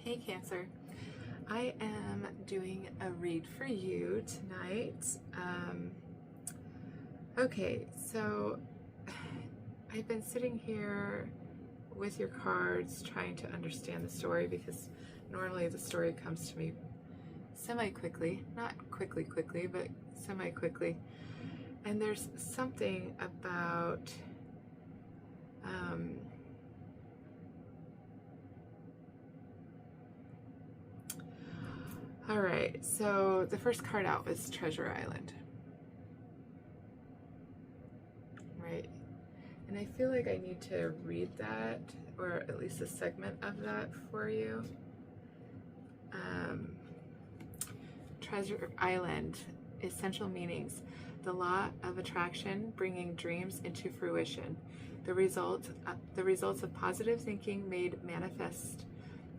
Hey Cancer, I am doing a read for you tonight. Okay, so I've been sitting here with your cards trying to understand the story because normally the story comes to me semi-quickly, not quickly, but semi-quickly. And there's something about all right, so the first card out was Treasure Island, right? And I feel like I need to read that, or at least a segment of that for you. Treasure Island, essential meanings. The law of attraction bringing dreams into fruition. The results of positive thinking made manifest.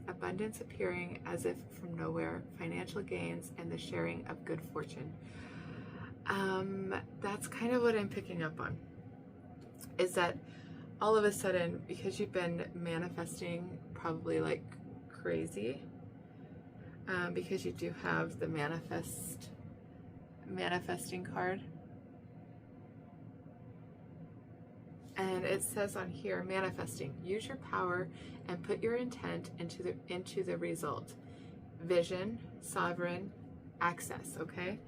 Abundance appearing as if from nowhere. Financial gains and the sharing of good fortune. That's kind of what I'm picking up on. Is that all of a sudden, because you've been manifesting probably like crazy, because you do have the manifesting card, and it says on here, manifesting, use your power and put your intent into the result. Vision, sovereign, access. Okay.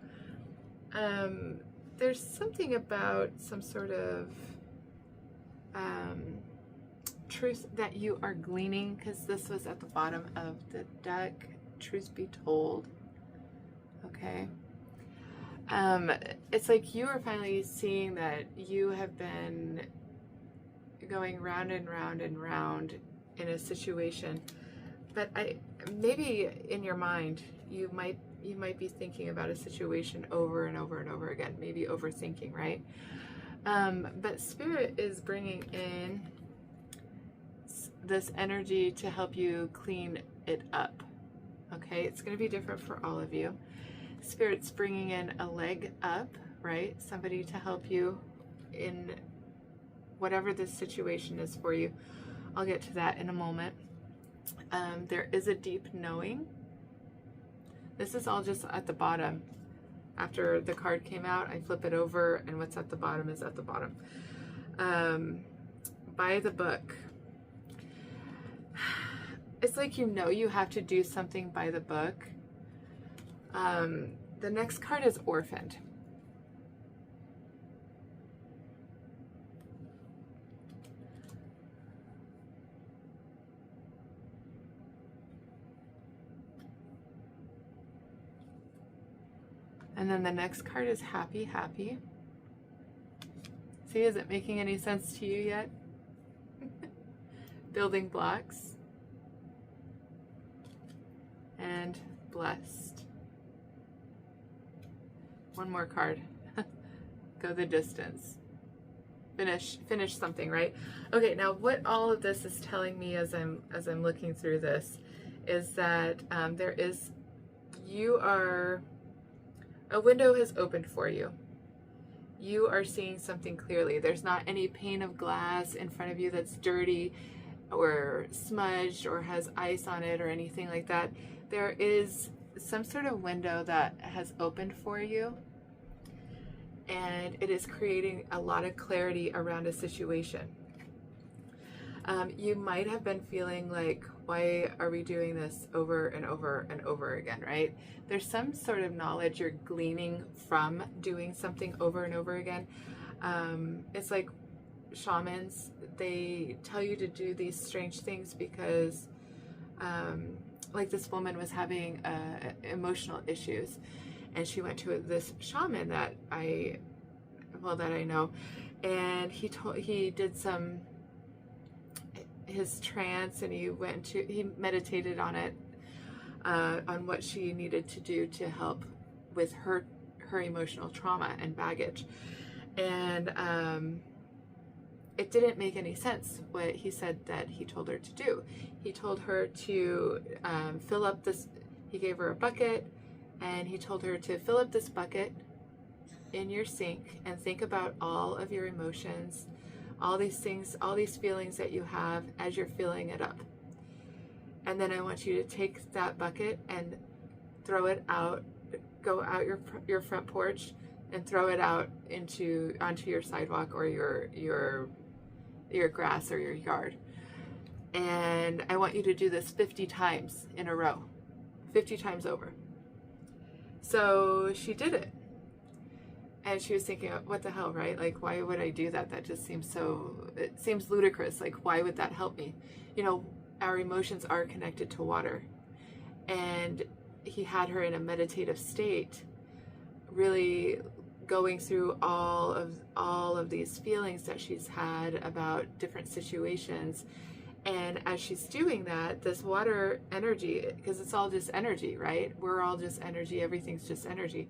There's something about some sort of truth that you are gleaning, because this was at the bottom of the deck. Truth be told, okay. It's like you are finally seeing that you have been going round and round and round in a situation, but maybe in your mind you might be thinking about a situation over and over and over again, maybe overthinking, right? But Spirit is bringing in this energy to help you clean it up. Okay, it's going to be different for all of you. Spirit's bringing in a leg up, right? Somebody to help you in whatever this situation is for you. I'll get to that in a moment. There is a deep knowing. This is all just at the bottom. After the card came out, I flip it over, and what's at the bottom is at the bottom. By the book. It's like you have to do something by the book. The next card is Orphaned. And then the next card is Happy. See, is it making any sense to you yet? Building Blocks. And Blessed. One more card. Go the distance. Finish something, right? Okay, now what all of this is telling me as I'm looking through this is that a window has opened for you. You are seeing something clearly. There's not any pane of glass in front of you that's dirty or smudged or has ice on it or anything like that. There is some sort of window that has opened for you, and it is creating a lot of clarity around a situation. You might have been feeling like, why are we doing this over and over and over again, right? There's some sort of knowledge you're gleaning from doing something over and over again. It's like shamans, they tell you to do these strange things because like this woman was having emotional issues, and she went to this shaman that I know, and he did his trance, and he meditated on it, on what she needed to do to help with her emotional trauma and baggage. And it didn't make any sense what he said that he told her to do. He told her to fill up this, he gave her a bucket, and he told her to fill up this bucket in your sink and think about all of your emotions, all these things, all these feelings that you have as you're filling it up. And then I want you to take that bucket and throw it out, go out your front porch and throw it out onto your sidewalk or your grass or your yard. And I want you to do this 50 times in a row, 50 times over. So she did it. And she was thinking, what the hell, right? Like, why would I do that? That just seems it seems ludicrous. Like, why would that help me? You know, our emotions are connected to water. And he had her in a meditative state, really going through all of these feelings that she's had about different situations. And as she's doing that, this water energy, because it's all just energy, right? We're all just energy. Everything's just energy.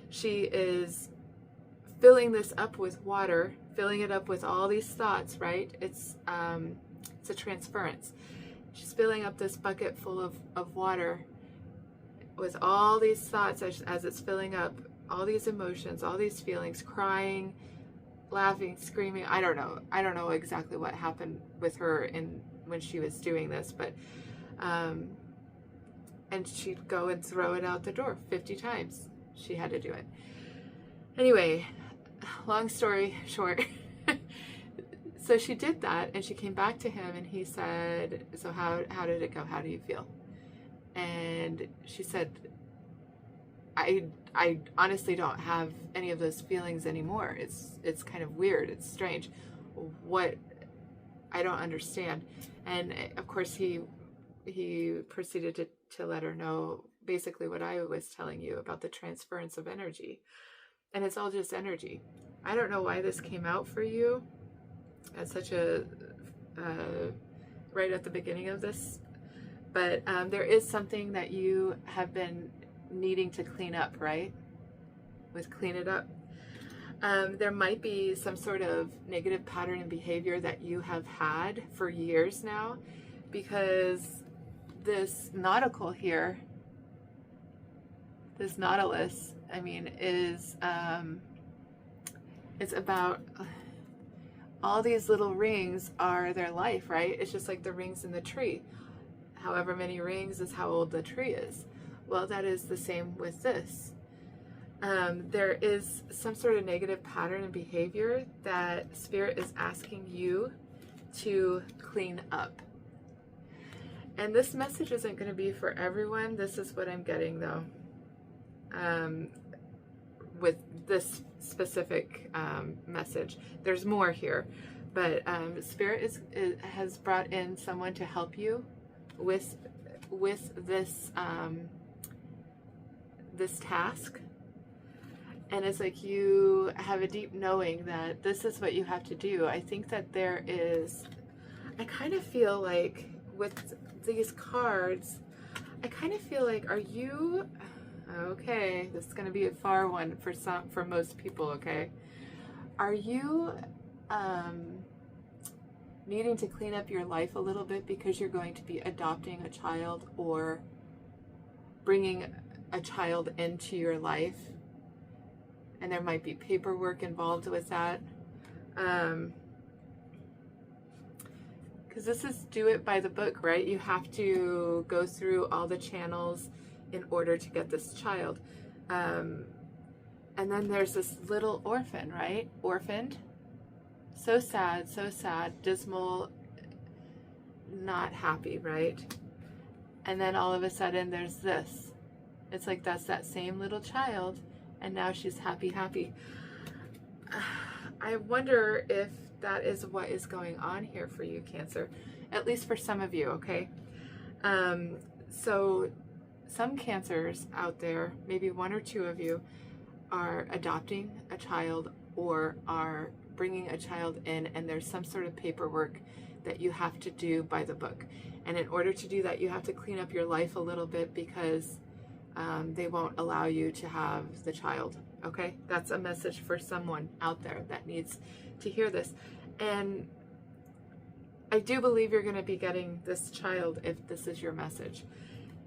She is filling this up with water, filling it up with all these thoughts, right? It's a transference. She's filling up this bucket full of water with all these thoughts as it's filling up, all these emotions, all these feelings, crying, laughing, screaming. I don't know exactly what happened with her when she was doing this, but and she'd go and throw it out the door 50 times. She had to do it. Anyway, long story short, so she did that and she came back to him and he said, so how did it go? How do you feel? And she said, I honestly don't have any of those feelings anymore. It's kind of weird. It's strange. What? I don't understand. And of course he proceeded to let her know basically what I was telling you about the transference of energy. And it's all just energy. I don't know why this came out for you at such a right at the beginning of this, but there is something that you have been needing to clean up, right? With clean it up. There might be some sort of negative pattern and behavior that you have had for years now, because this nautical here, this nautilus, I mean, is it's about all these little rings are their life, right? It's just like the rings in the tree. However many rings is how old the tree is. Well, that is the same with this. There is some sort of negative pattern and behavior that Spirit is asking you to clean up. And this message isn't going to be for everyone. This is what I'm getting, though, with this specific message. There's more here, but Spirit has brought in someone to help you with this this task. And it's like you have a deep knowing that this is what you have to do. I think that there is, I kind of feel like with these cards, I kind of feel like, are you, okay, this is going to be a far one for most people, okay? Are you needing to clean up your life a little bit because you're going to be adopting a child or bringing a child into your life? And there might be paperwork involved with that. Because this is do it by the book, right? You have to go through all the channels in order to get this child. And then there's this little orphan, right? Orphaned. So sad, dismal, not happy, right? And then all of a sudden there's this. It's like that's that same little child. And now she's happy. I wonder if that is what is going on here for you, Cancer. At least for some of you, okay? So some Cancers out there, maybe one or two of you, are adopting a child or are bringing a child in, and there's some sort of paperwork that you have to do by the book. And in order to do that, you have to clean up your life a little bit because they won't allow you to have the child, okay? That's a message for someone out there that needs to hear this. And I do believe you're going to be getting this child if this is your message.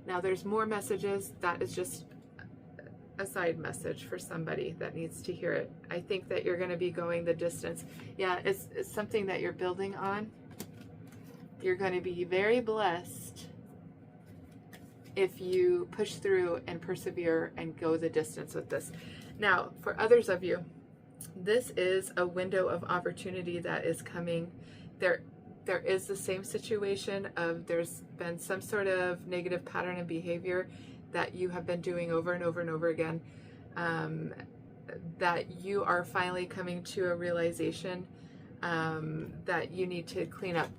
Now, there's more messages. That is just a side message for somebody that needs to hear it. I think that you're going to be going the distance. Yeah, it's something that you're building on. You're going to be very blessed if you push through and persevere and go the distance with this. Now, for others of you, this is a window of opportunity that is coming. There is the same situation of there's been some sort of negative pattern and behavior that you have been doing over and over and over again, that you are finally coming to a realization that you need to clean up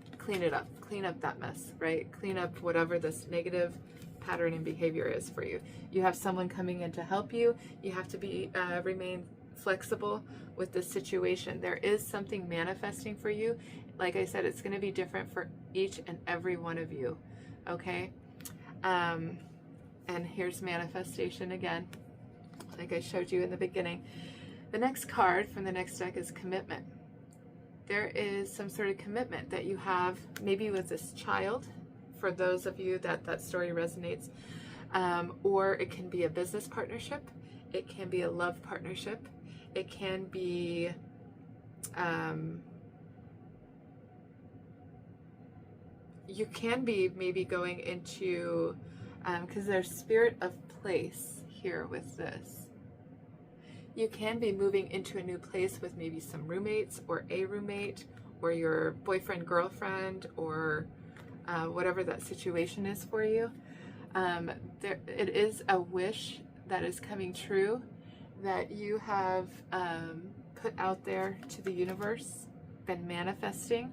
that mess, right? Clean up whatever this negative pattern and behavior is for you. You have someone coming in to help you. You have to be remain flexible with this situation. There is something manifesting for you. Like I said, it's going to be different for each and every one of you. Okay. And here's manifestation again, like I showed you in the beginning. The next card from the next deck is commitment. There is some sort of commitment that you have, maybe with this child, for those of you that story resonates, or it can be a business partnership, it can be a love partnership, it can be you can be maybe going into, because there's spirit of place here with this. You can be moving into a new place with maybe some roommates or a roommate or your boyfriend, girlfriend, or whatever that situation is for you. It is a wish that is coming true that you have put out there to the universe, been manifesting.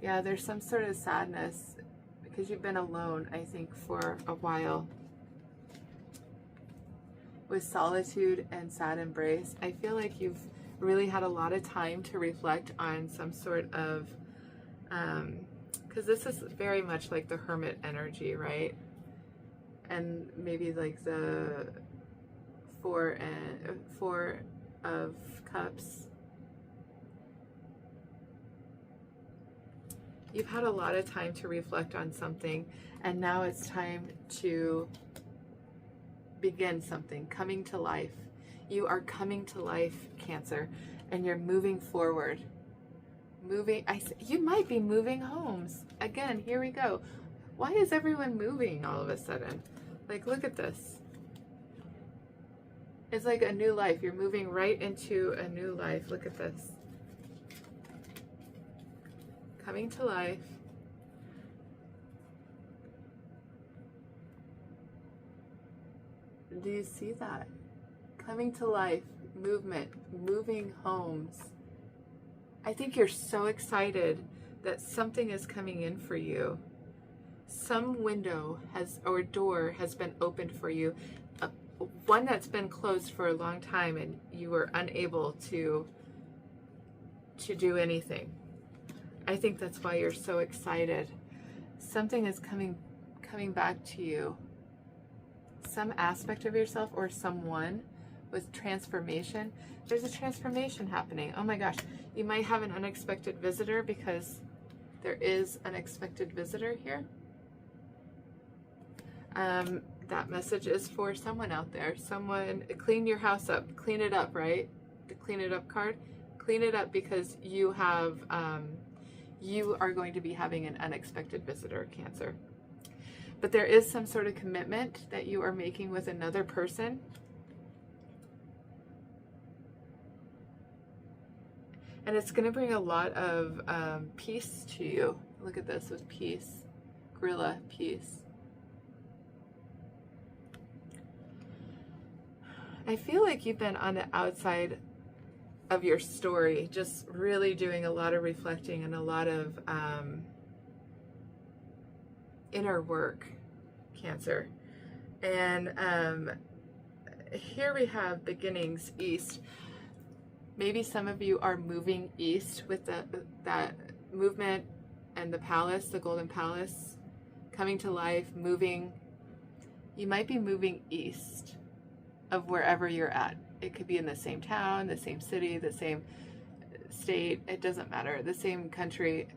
Yeah, there's some sort of sadness because you've been alone, I think, for a while. With solitude and sad embrace, I feel like you've really had a lot of time to reflect on some sort of, because this is very much like the hermit energy, right? And maybe like the four of cups. You've had a lot of time to reflect on something, and now it's time to begin something, coming to life. You are coming to life, Cancer, and you're moving forward. You might be moving homes. Again, here we go. Why is everyone moving all of a sudden? Like, look at this. It's like a new life. You're moving right into a new life. Look at this. Coming to life. Do you see that? Coming to life, movement, moving homes. I think you're so excited that something is coming in for you. Some window or door has been opened for you. One that's been closed for a long time and you were unable to do anything. I think that's why you're so excited. Something is coming back to you. Some aspect of yourself or someone with transformation. There's a transformation happening. Oh my gosh. You might have an unexpected visitor because there is unexpected visitor here. That message is for someone out there. Someone, clean your house up. Clean it up, right? The clean it up card. Clean it up because you have, you are going to be having an unexpected visitor, Cancer. But there is some sort of commitment that you are making with another person. And it's going to bring a lot of peace to you. Look at this with peace. Gorilla, peace. I feel like you've been on the outside of your story, just really doing a lot of reflecting and a lot of inner work, Cancer. And here we have beginnings east. Maybe some of you are moving east with that movement and the palace, the golden palace, coming to life, moving. You might be moving east of wherever you're at. It could be in the same town, the same city, the same state. It doesn't matter. The same country.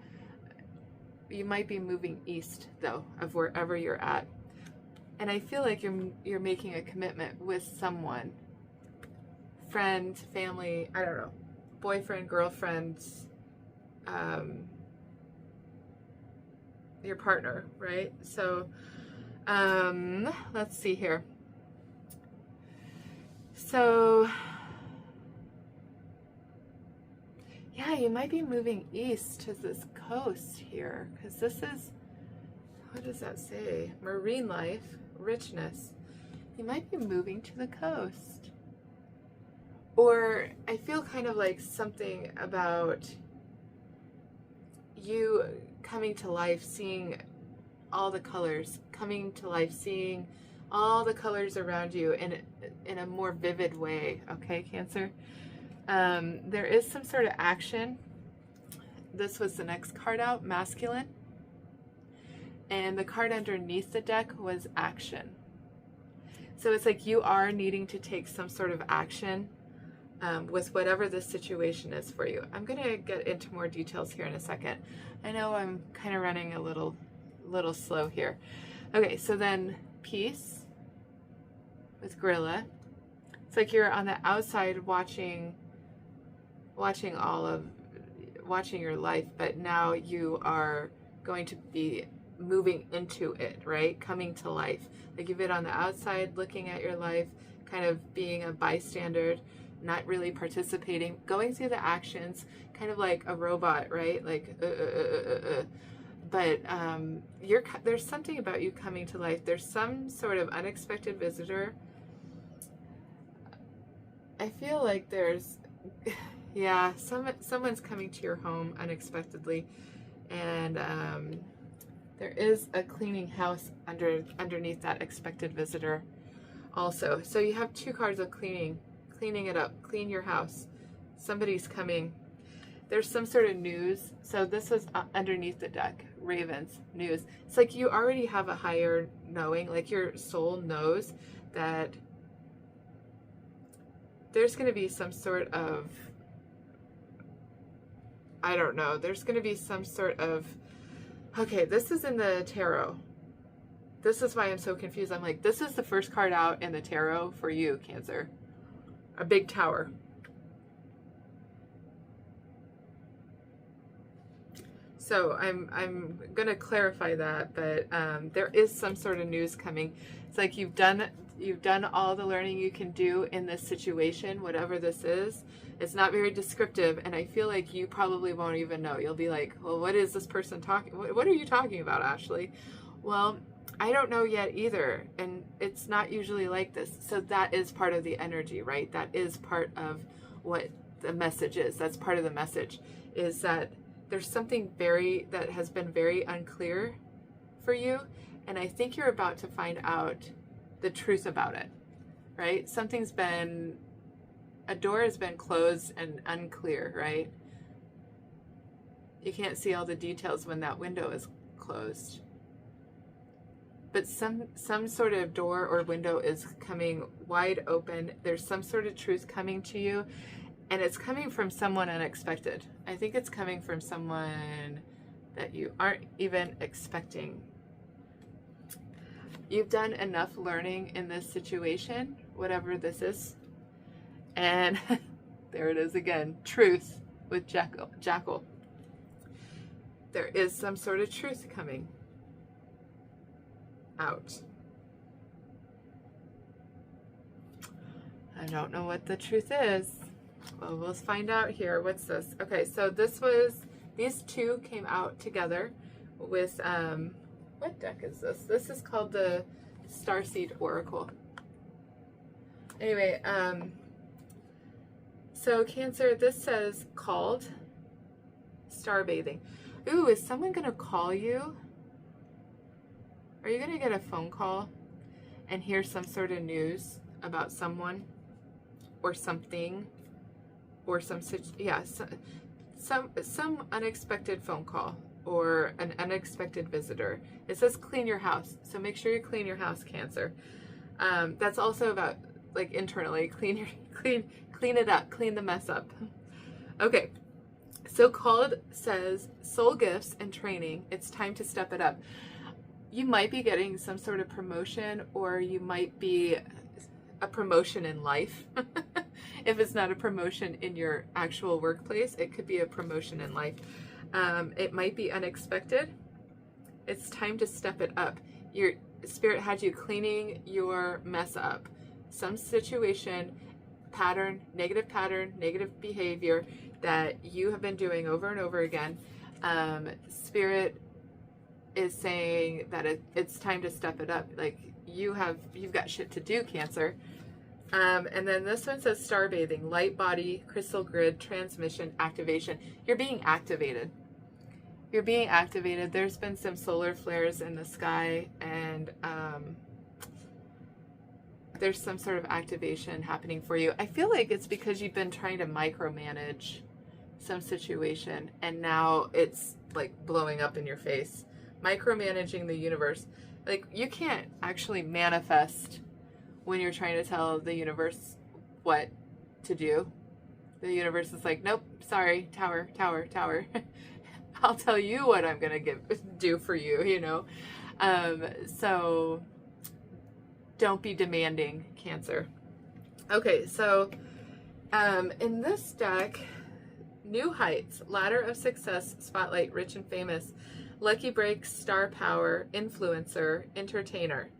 You might be moving east, though, of wherever you're at. And I feel like you're making a commitment with someone. Friend, family, I don't know. Boyfriend, girlfriend. your partner, right? So let's see here. So yeah, you might be moving east to this coast here, because this is, what does that say? Marine life, richness. You might be moving to the coast. Or I feel kind of like something about you coming to life, seeing all the colors, coming to life, seeing all the colors around you in a more vivid way, okay, Cancer? There is some sort of action. This was the next card out, masculine. And the card underneath the deck was action. So it's like you are needing to take some sort of action with whatever this situation is for you. I'm going to get into more details here in a second. I know I'm kind of running a little slow here. Okay, so then peace with gorilla. It's like you're on the outside watching your life, but now you are going to be moving into it, right? Coming to life. Like you've been on the outside looking at your life, kind of being a bystander, not really participating, going through the actions, kind of like a robot, right? Like, But there's something about you coming to life. There's some sort of unexpected visitor. I feel like there's, yeah, someone's coming to your home unexpectedly, and there is a cleaning house underneath that expected visitor also. So you have two cards of cleaning it up, clean your house. Somebody's coming. There's some sort of news. So this was underneath the deck, ravens, news. It's like you already have a higher knowing, like your soul knows that there's going to be some sort of, I don't know, there's going to be some sort of, okay, this is in the tarot. This is why I'm so confused. I'm like, this is the first card out in the tarot for you, Cancer. A big tower. So I'm going to clarify that, but there is some sort of news coming. It's like you've done all the learning you can do in this situation, whatever this is. It's not very descriptive, and I feel like you probably won't even know. You'll be like, well, what is this person talking? What are you talking about, Ashley? Well, I don't know yet either, and it's not usually like this. So that is part of the energy, right? That is part of what the message is. That's part of the message, is that there's something that has been very unclear for you, and I think you're about to find out the truth about it, right? A door has been closed and unclear, right? You can't see all the details when that window is closed. But some sort of door or window is coming wide open. There's some sort of truth coming to you, and it's coming from someone unexpected. I think it's coming from someone that you aren't even expecting. You've done enough learning in this situation, whatever this is. And there it is again, truth with Jackal. There is some sort of truth coming out. I don't know what the truth is. Well, we'll find out here. What's this? Okay, so these two came out together with, what deck is this? This is called the Starseed Oracle. Anyway, so Cancer, this says called starbathing. Ooh, is someone going to call you? Are you going to get a phone call and hear some sort of news about someone or something or some unexpected phone call or an unexpected visitor? It says clean your house, so make sure you clean your house, Cancer. That's also about like internally clean it up, clean the mess up. Okay, so called says soul gifts and training. It's time to step it up. You might be getting some sort of promotion, or you might be a promotion in life. If it's not a promotion in your actual workplace, it could be a promotion in life. It might be unexpected. It's time to step it up. Your spirit had you cleaning your mess up. Some situation, pattern, negative behavior that you have been doing over and over again. Spirit is saying that it's time to step it up. Like you've got shit to do, Cancer. And then this one says star bathing, light body, crystal grid, transmission, activation. You're being activated. You're being activated. There's been some solar flares in the sky, and there's some sort of activation happening for you. I feel like it's because you've been trying to micromanage some situation, and now it's like blowing up in your face. Micromanaging the universe. Like you can't actually manifest when you're trying to tell the universe what to do. The universe is like, nope, sorry, tower. I'll tell you what I'm going to do for you, you know? So don't be demanding, Cancer. Okay, so in this deck, New Heights, Ladder of Success, Spotlight, Rich and Famous, Lucky Breaks, Star Power, Influencer, Entertainer.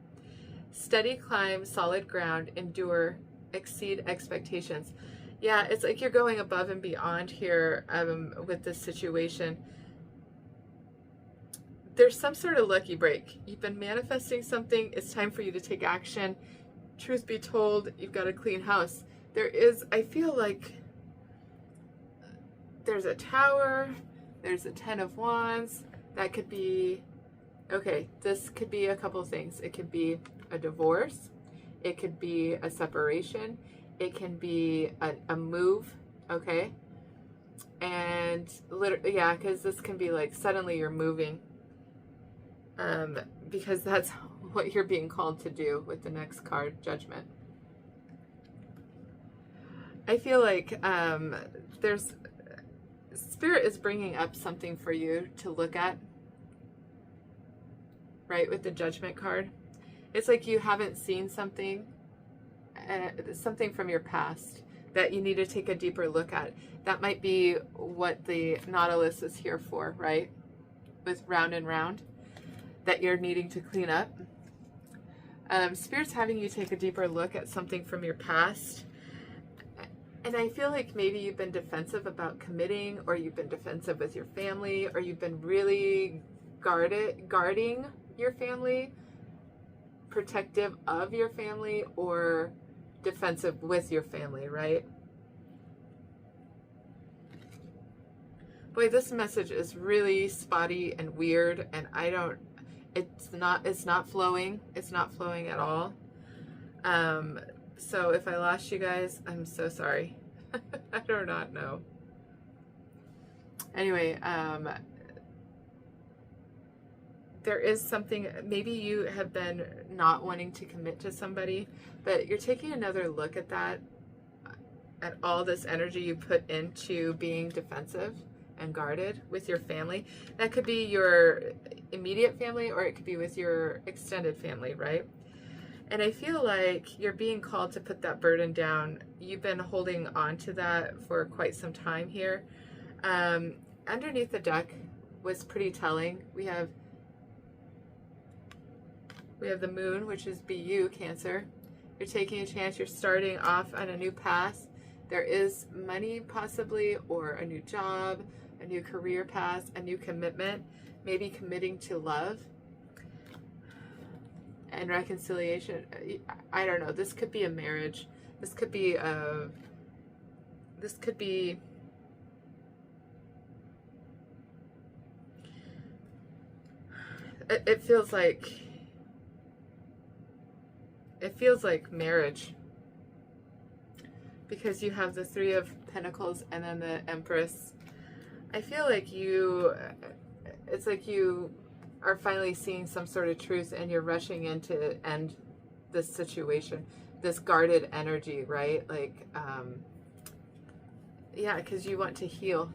Steady climb, solid ground, endure, exceed expectations. Yeah, it's like you're going above and beyond here with this situation. There's some sort of lucky break. You've been manifesting something. It's time for you to take action. Truth be told, you've got a clean house. I feel like there's a tower. There's a 10 of Wands. That could be, okay, this could be a couple things. It could be a divorce, it could be a separation, it can be a move, okay? And literally, yeah, because this can be like suddenly you're moving, because that's what you're being called to do with the next card, Judgment. I feel like Spirit is bringing up something for you to look at, right, with the Judgment card. It's like you haven't seen something from your past that you need to take a deeper look at. That might be what the Nautilus is here for, right? With round and round, that you're needing to clean up. Spirit's having you take a deeper look at something from your past. And I feel like maybe you've been defensive about committing, or you've been defensive with your family, or you've been really guarding your family, protective of your family, or defensive with your family, right? Boy, this message is really spotty and weird, and it's not flowing. It's not flowing at all. So if I lost you guys, I'm so sorry. I do not know. Anyway, there is something, maybe you have been not wanting to commit to somebody, but you're taking another look at that, at all this energy you put into being defensive and guarded with your family. That could be your immediate family, or it could be with your extended family, right? And I feel like you're being called to put that burden down. You've been holding on to that for quite some time here. Underneath the deck was pretty telling. We have the moon, which is BU, Cancer. You're taking a chance. You're starting off on a new path. There is money possibly, or a new job, a new career path, a new commitment, maybe committing to love and reconciliation. I don't know. This could be a marriage. This could be it feels like marriage, because you have the Three of Pentacles and then the Empress. I feel like it's like you are finally seeing some sort of truth, and you're rushing in to end this situation, this guarded energy, right? Like, yeah, because you want to heal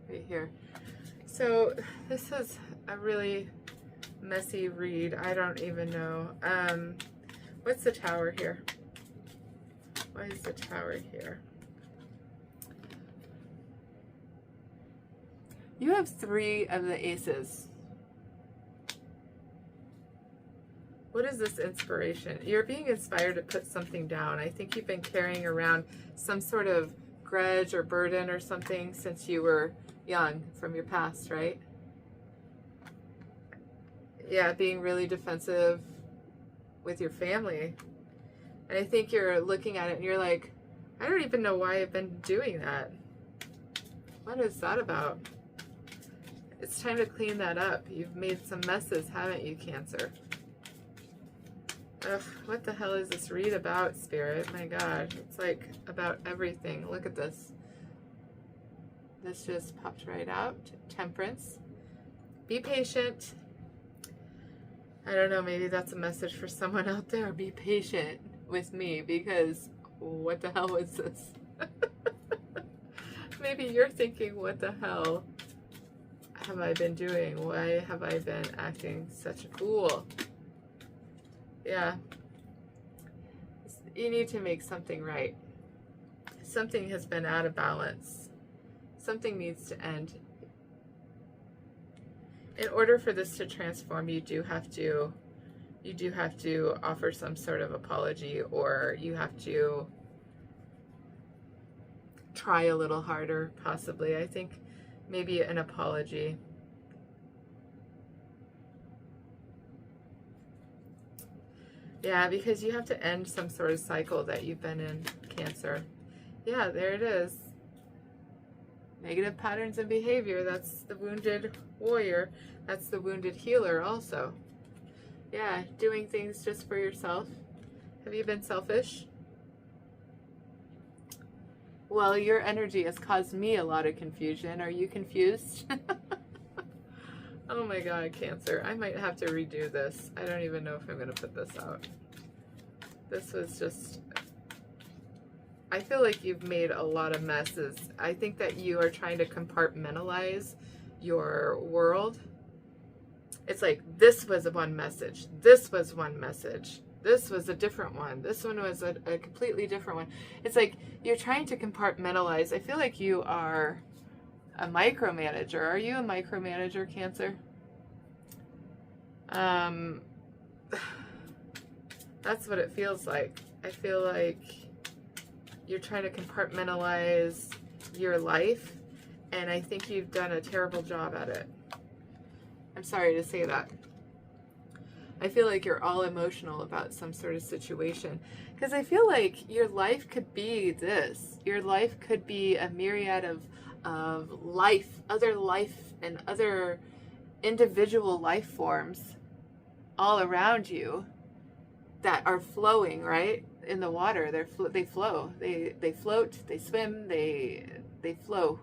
right here. So this is a really messy read. I don't even know. What's the Tower here? Why is the Tower here? You have 3 of the Aces. What is this inspiration? You're being inspired to put something down. I think you've been carrying around some sort of grudge or burden or something since you were young from your past, right? Yeah, being really defensive with your family. And I think you're looking at it and you're like, I don't even know why I've been doing that. What is that about? It's time to clean that up. You've made some messes, haven't you, Cancer? Ugh, what the hell is this read about, Spirit? My God, it's like about everything. Look at this. This just popped right out. Temperance. Be patient. I don't know, maybe that's a message for someone out there. Be patient with me, because what the hell is this? Maybe you're thinking, what the hell have I been doing? Why have I been acting such a fool? Yeah. You need to make something right. Something has been out of balance. Something needs to end. In order for this to transform, you do have to offer some sort of apology, or you have to try a little harder, possibly. I think maybe an apology. Yeah, because you have to end some sort of cycle that you've been in, Cancer. Yeah, there it is. Negative patterns and behavior. That's the wounded warrior. That's the wounded healer also. Yeah, doing things just for yourself. Have you been selfish? Well, your energy has caused me a lot of confusion. Are you confused? Oh my God, Cancer. I might have to redo this. I don't even know if I'm going to put this out. This was just... I feel like you've made a lot of messes. I think that you are trying to compartmentalize your world. It's like, this was one message. This was one message. This was a different one. This one was a completely different one. It's like you're trying to compartmentalize. I feel like you are a micromanager. Are you a micromanager, Cancer? That's what it feels like. I feel like you're trying to compartmentalize your life, and I think you've done a terrible job at it. I'm sorry to say that. I feel like you're all emotional about some sort of situation, because I feel like your life could be this. Your life could be a myriad of life, and other individual life forms all around you that are flowing, right? In the water. They flow. They float, they swim, they flow.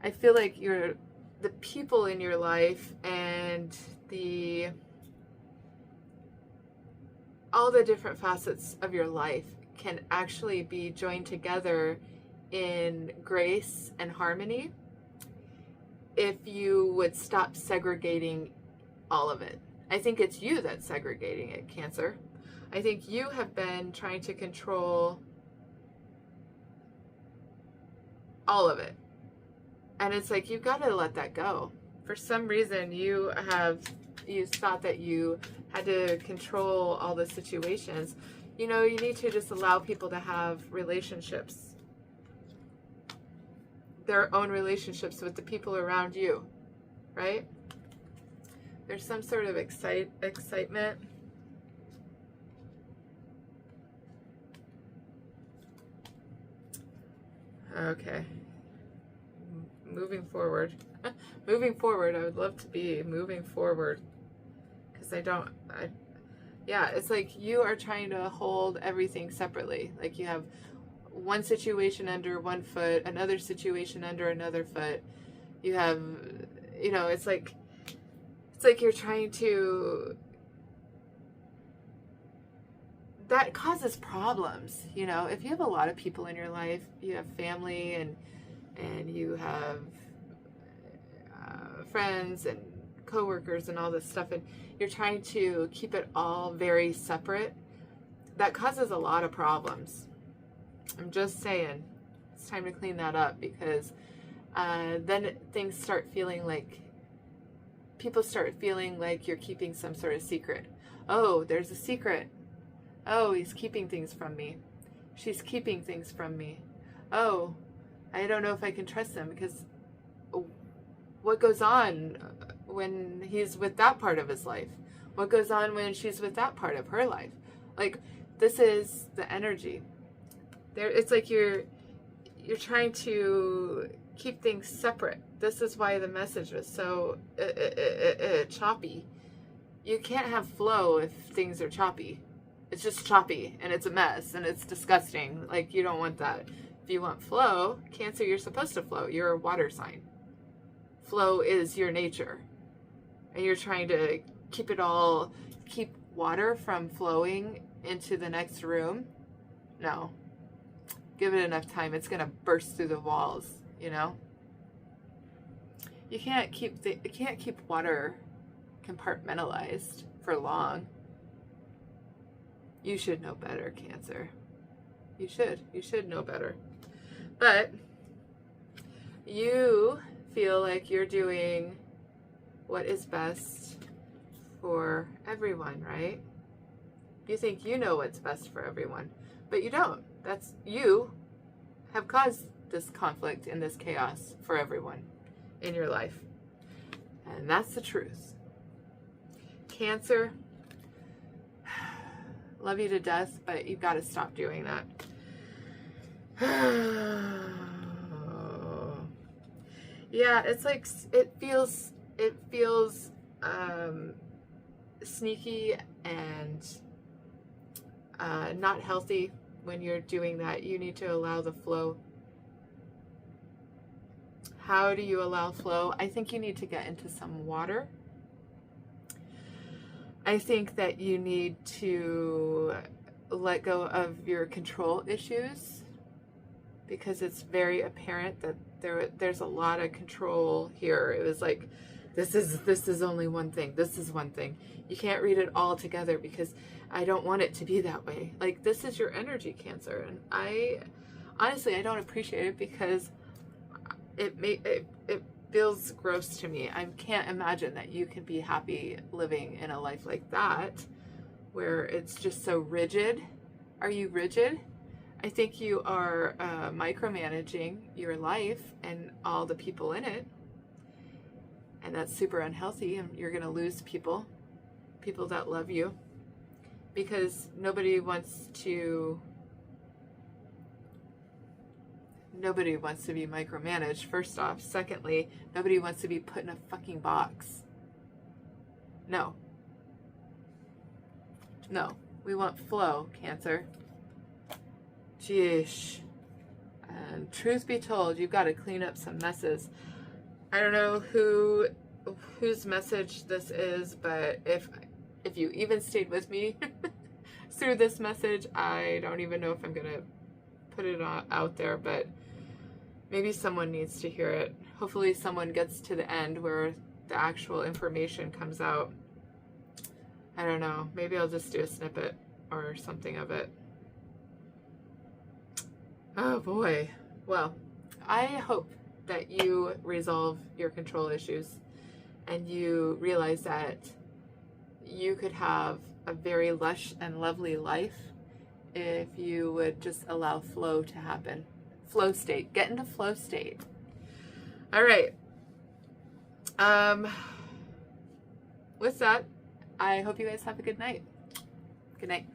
I feel like the people in your life and all the different facets of your life can actually be joined together in grace and harmony if you would stop segregating all of it. I think it's you that's segregating it, Cancer. I think you have been trying to control all of it. And it's like, you've got to let that go. For some reason, you thought that you had to control all the situations. You know, you need to just allow people to have relationships. Their own relationships with the people around you, right? There's some sort of excitement. Okay. Moving forward. Moving forward, I would love to be moving forward. Because yeah, it's like you are trying to hold everything separately. Like you have one situation under one foot, another situation under another foot. You have, you know, it's like you're trying to... That causes problems, you know. If you have a lot of people in your life, you have family and you have friends and coworkers and all this stuff, and you're trying to keep it all very separate, that causes a lot of problems. I'm just saying, it's time to clean that up, because then things start feeling like people start feeling like you're keeping some sort of secret. Oh, there's a secret. Oh, he's keeping things from me. She's keeping things from me. Oh, I don't know if I can trust them, because what goes on when he's with that part of his life? What goes on when she's with that part of her life? Like, this is the energy. There, it's like you're trying to keep things separate. This is why the message was so choppy. You can't have flow if things are choppy. It's just choppy, and it's a mess, and it's disgusting. Like, you don't want that. If you want flow, Cancer, you're supposed to flow. You're a water sign. Flow is your nature. And you're trying to keep water from flowing into the next room. No. Give it enough time. It's going to burst through the walls, you know? You can't keep water compartmentalized for long. You should know better, Cancer. You should know better. But you feel like you're doing what is best for everyone, right? You think you know what's best for everyone, but you don't. You have caused this conflict and this chaos for everyone in your life. And that's the truth. Cancer, love you to death, but you've got to stop doing that. Yeah, it's like, it feels sneaky and not healthy when you're doing that. You need to allow the flow. How do you allow flow? I think you need to get into some water. I think that you need to let go of your control issues, because it's very apparent that there's a lot of control here. It was like, this is only one thing. This is one thing. You can't read it all together, because I don't want it to be that way. Like, this is your energy, Cancer. And I don't appreciate it, because it feels gross to me. I can't imagine that you can be happy living in a life like that, where it's just so rigid. Are you rigid? I think you are micromanaging your life and all the people in it. And that's super unhealthy, and you're going to lose people that love you, because nobody wants to be micromanaged, first off. Secondly, nobody wants to be put in a fucking box. No, we want flow, Cancer. Jeesh. And truth be told, you've got to clean up some messes. I don't know whose message this is, but if you even stayed with me through this message, I don't even know if I'm gonna put it out there, but maybe someone needs to hear it. Hopefully someone gets to the end where the actual information comes out. I don't know. Maybe I'll just do a snippet or something of it. Oh boy. Well, I hope that you resolve your control issues and you realize that you could have a very lush and lovely life if you would just allow flow to happen. Flow state. Get into flow state. All right. With that, I hope you guys have a good night. Good night.